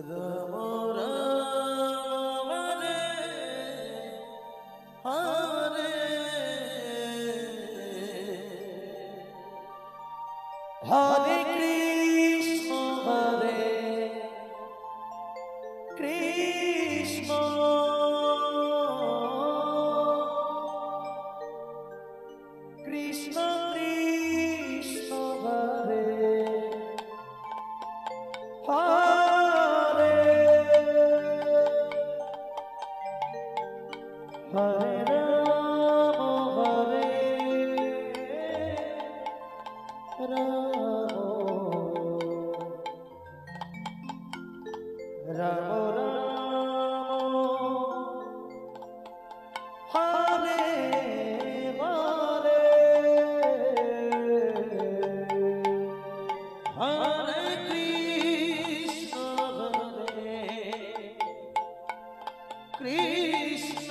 রাম রাম রে হরে হরে কৃষ্ণ কৃষ্ণ কৃষ্ণ কৃষ্ণ হরে হরে হরে রাম রাম রাম হরে হরে হরে কৃষ্ণ কৃষ্ণ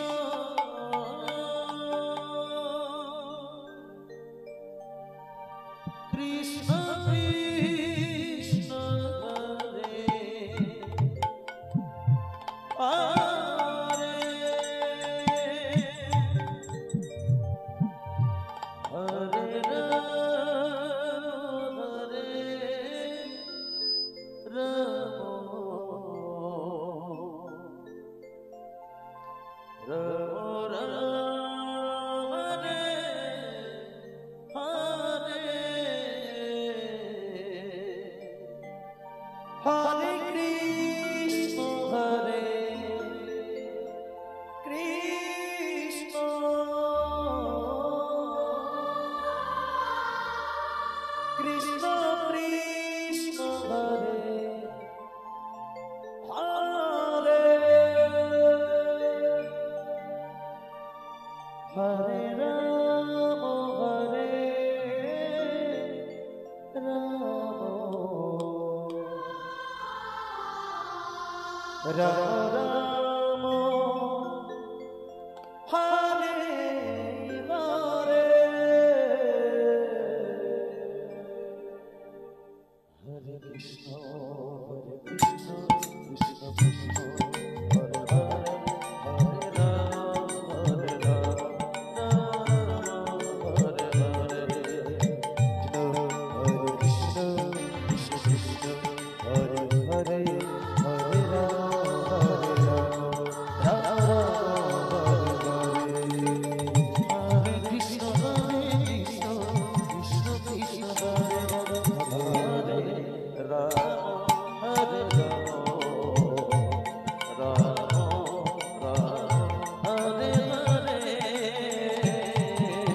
কৃষ্ণ কৃষ্ণ হরে হরে হরে রাম রাম রাম রে হরে হরে কৃষ্ণ কৃষ্ণ কৃষ্ণ কৃষ্ণ হরে হরে হরে রাম রাম রাম হরে হরে হরে কৃষ্ণ কৃষ্ণ কৃষ্ণ হরে হরে হরে রাম হরে হরে হরে কৃষ্ণ কৃষ্ণ কৃষ্ণ হরে হরে হরে রাম রাম হরে কৃষ্ণ কৃষ্ণ কৃষ্ণ হরে হরে রাম হরে রাম হরে হরে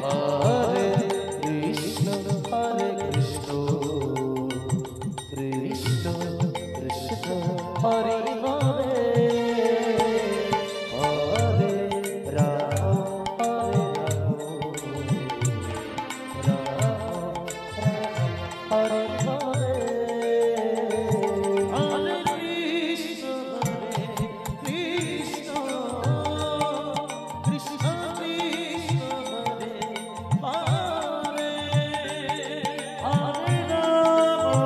হরে কৃষ্ণ কৃষ্ণ কৃষ্ণ কৃষ্ণ হরে হরে হরে রাম হরে হরে হরে কৃষ্ণ কৃষ্ণ কৃষ্ণ কৃষ্ণ হরে হরে হরে রাম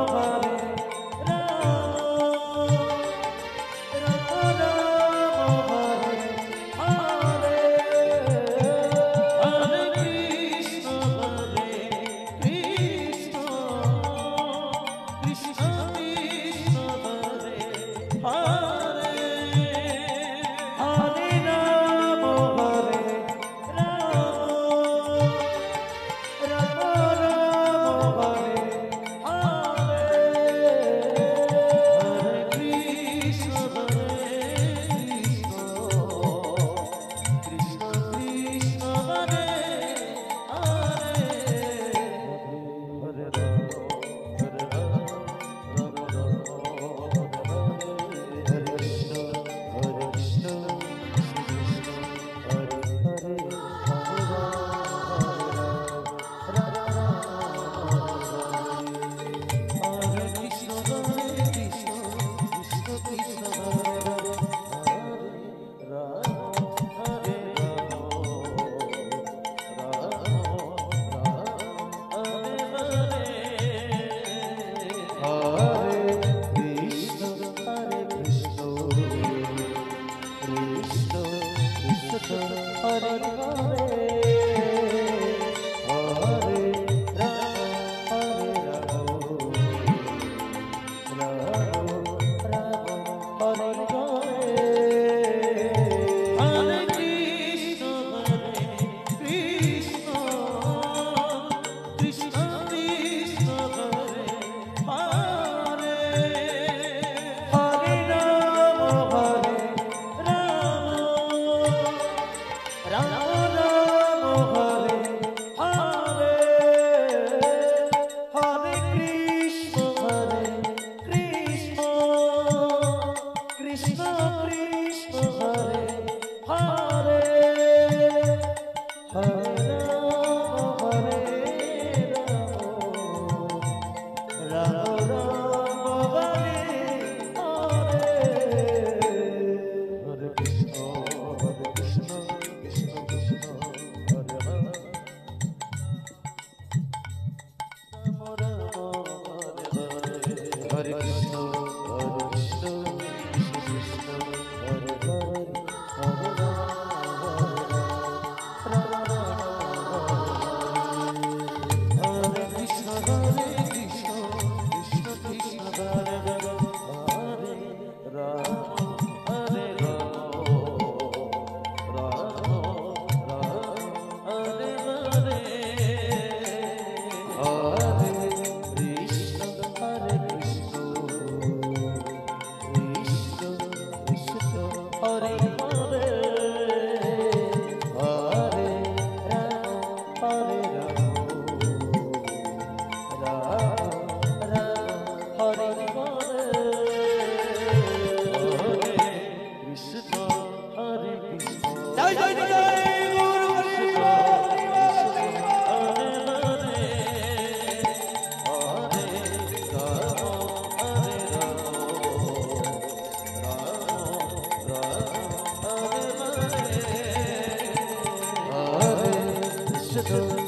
Hare